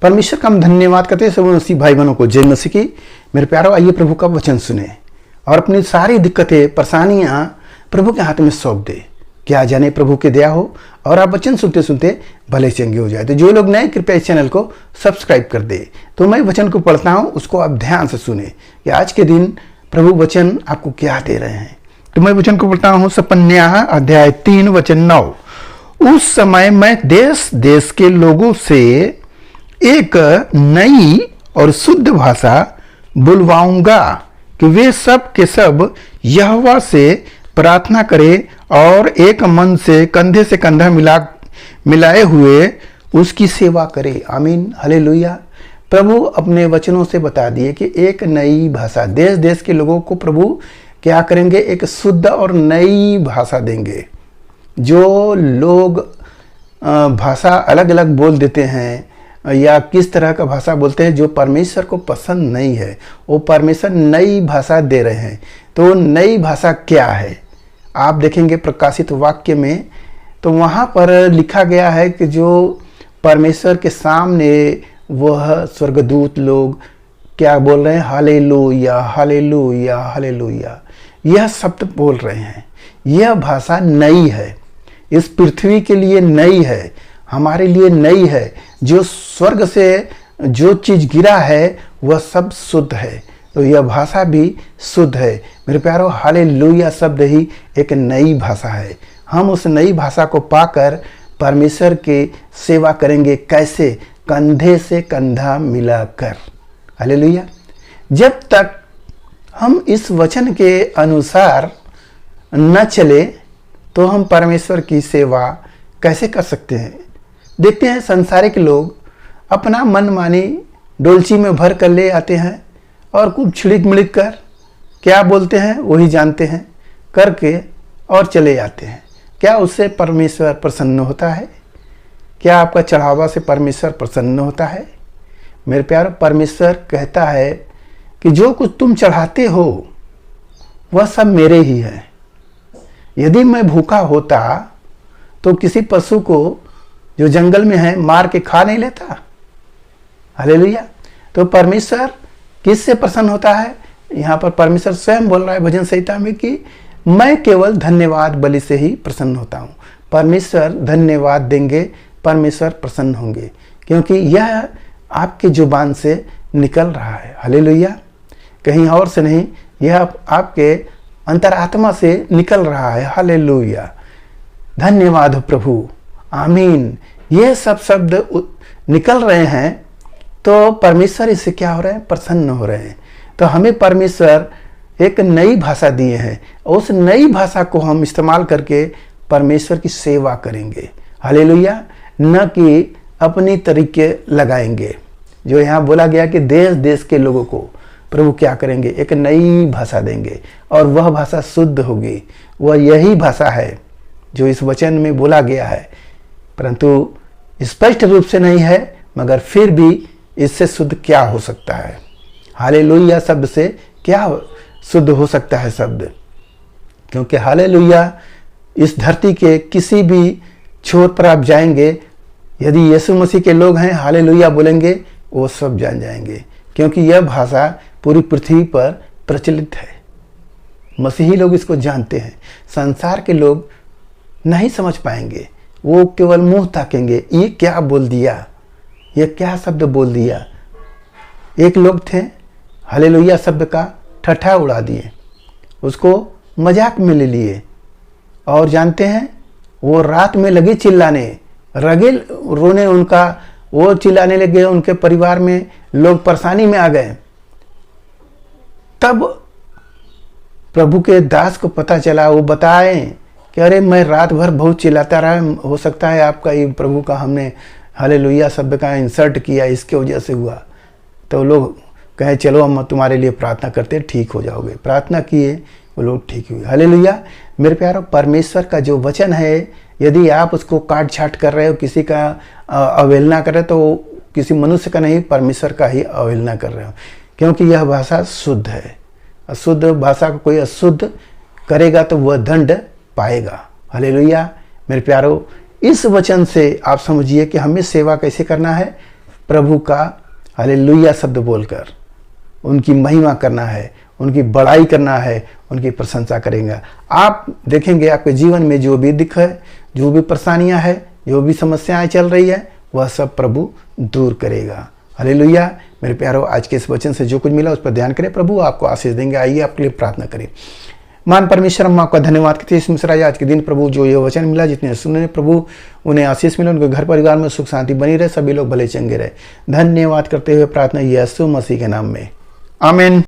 परमेश्वर का हम धन्यवाद करते हैं सब मसीह भाई बहनों को। जय मसीह की। मेरे प्यारो, आइए प्रभु का वचन सुने और अपनी सारी दिक्कतें परेशानियां प्रभु के हाथ में सौंप दे। क्या जाने प्रभु की दया हो और आप वचन सुनते सुनते भले चंगे हो जाए। तो जो लोग नए, कृपया इस चैनल को सब्सक्राइब कर दे। तो मैं वचन को पढ़ता हूँ, उसको आप ध्यान से सुने कि आज के दिन प्रभु वचन आपको क्या दे रहे हैं। तो मैं वचन को पढ़ता हूँ, सपन्याह अध्याय 3 वचन 9। उस समय मैं देश देश के लोगों से एक नई और शुद्ध भाषा बुलवाऊंगा कि वे सब के सब यहोवा से प्रार्थना करें और एक मन से कंधे से कंधा मिलाए हुए उसकी सेवा करें। आमीन, हालेलुया। प्रभु अपने वचनों से बता दिए कि एक नई भाषा देश देश के लोगों को प्रभु क्या करेंगे, एक शुद्ध और नई भाषा देंगे। जो लोग भाषा अलग अलग बोल देते हैं या किस तरह का भाषा बोलते हैं जो परमेश्वर को पसंद नहीं है, वो परमेश्वर नई भाषा दे रहे हैं। तो नई भाषा क्या है आप देखेंगे प्रकाशित वाक्य में, तो वहाँ पर लिखा गया है कि जो परमेश्वर के सामने वह स्वर्गदूत लोग क्या बोल रहे हैं, हालेलुया हालेलुया हालेलुया, यह शब्द बोल रहे हैं। यह भाषा नई है, इस पृथ्वी के लिए नई है, हमारे लिए नई है। जो स्वर्ग से जो चीज़ गिरा है वह सब शुद्ध है, तो यह भाषा भी शुद्ध है। मेरे प्यारो, हालेलुया शब्द ही एक नई भाषा है। हम उस नई भाषा को पाकर परमेश्वर की सेवा करेंगे। कैसे? कंधे से कंधा मिलाकर। हालेलुया। जब तक हम इस वचन के अनुसार न चले तो हम परमेश्वर की सेवा कैसे कर सकते हैं। देखते हैं संसारिक लोग अपना मनमानी डोलची में भर कर ले आते हैं और खूब छिड़क मिड़क कर क्या बोलते हैं वही जानते हैं करके और चले जाते हैं। क्या उससे परमेश्वर प्रसन्न होता है? क्या आपका चढ़ावा से परमेश्वर प्रसन्न होता है? मेरे प्यारो, परमेश्वर कहता है कि जो कुछ तुम चढ़ाते हो वह सब मेरे ही है। यदि मैं भूखा होता तो किसी पशु को जो जंगल में है मार के खा नहीं लेता। हालेलुया। तो परमेश्वर किससे प्रसन्न होता है? यहाँ पर परमेश्वर स्वयं बोल रहा है भजन संहिता में कि मैं केवल धन्यवाद बलि से ही प्रसन्न होता हूँ। परमेश्वर धन्यवाद देंगे, परमेश्वर प्रसन्न होंगे, क्योंकि यह आपकी जुबान से निकल रहा है। हालेलुया। कहीं और से नहीं, यह आपके अंतरात्मा से निकल रहा है। हालेलुया। धन्यवाद हो प्रभु। आमीन। ये सब शब्द निकल रहे हैं तो परमेश्वर इससे क्या हो रहे हैं? प्रसन्न हो रहे हैं। तो हमें परमेश्वर एक नई भाषा दिए हैं, उस नई भाषा को हम इस्तेमाल करके परमेश्वर की सेवा करेंगे। हालेलुया। न कि अपनी तरीके लगाएंगे। जो यहाँ बोला गया कि देश देश के लोगों को प्रभु क्या करेंगे, एक नई भाषा देंगे और वह भाषा शुद्ध होगी। वह यही भाषा है जो इस वचन में बोला गया है, परंतु स्पष्ट रूप से नहीं है, मगर फिर भी इससे शुद्ध क्या हो सकता है? हालेलुया शब्द से क्या शुद्ध हो सकता है शब्द? क्योंकि हालेलुया इस धरती के किसी भी छोर पर आप जाएंगे, यदि यीशु मसीह के लोग हैं हालेलुया बोलेंगे, वो सब जान जाएंगे, क्योंकि यह भाषा पूरी पृथ्वी पर प्रचलित है। मसीही लोग इसको जानते हैं। संसार के लोग नहीं समझ पाएंगे, वो केवल मुंह ताकेंगे, ये क्या बोल दिया, ये क्या शब्द बोल दिया। एक लोग थे हालेलुया शब्द का ठट्ठा उड़ा दिए, उसको मजाक में ले लिए, और जानते हैं वो रात में लगे चिल्लाने, रगे रोने, उनका वो चिल्लाने लगे, उनके परिवार में लोग परेशानी में आ गए। तब प्रभु के दास को पता चला, वो बताए कि अरे मैं रात भर बहुत चिल्लाता रहा, हो सकता है आपका ये प्रभु का हमने हालेलुया शब्द का इंसर्ट किया, इसके वजह से हुआ। तो लोग कहे चलो हम तुम्हारे लिए प्रार्थना करते, ठीक हो जाओगे। प्रार्थना किए, वो लोग ठीक हुए। हालेलुया। मेरे प्यारो, परमेश्वर का जो वचन है, यदि आप उसको काट छाट कर रहे हो, किसी का अवहेलना कर रहे हो, तो किसी मनुष्य का नहीं, परमेश्वर का ही अवहेलना कर रहे हो, क्योंकि यह भाषा शुद्ध है। अशुद्ध भाषा को कोई अशुद्ध करेगा तो वह दंड पाएगा। हालेलुया। मेरे प्यारो, इस वचन से आप समझिए कि हमें सेवा कैसे करना है। प्रभु का हालेलुया शब्द बोलकर उनकी महिमा करना है, उनकी बड़ाई करना है, उनकी प्रशंसा करेंगे। आप देखेंगे आपके जीवन में जो भी दुख है, जो भी परेशानियां है, जो भी समस्याएं चल रही है, वह सब प्रभु दूर करेगा। हालेलुया। मेरे प्यारो, आज के इस वचन से जो कुछ मिला उस पर ध्यान करें, प्रभु आपको आशीष देंगे। आइए आपके लिए प्रार्थना करें। मान परमेश्वर, हम आपका धन्यवाद करते हैं इस मिश्रा आज के दिन प्रभु जो ये वचन मिला, जितने सुने प्रभु उन्हें आशीष मिले, उनके घर परिवार में सुख शांति बनी रहे, सभी लोग भले चंगे रहे। धन्यवाद करते हुए प्रार्थना यीशु मसीह के नाम में, आमीन।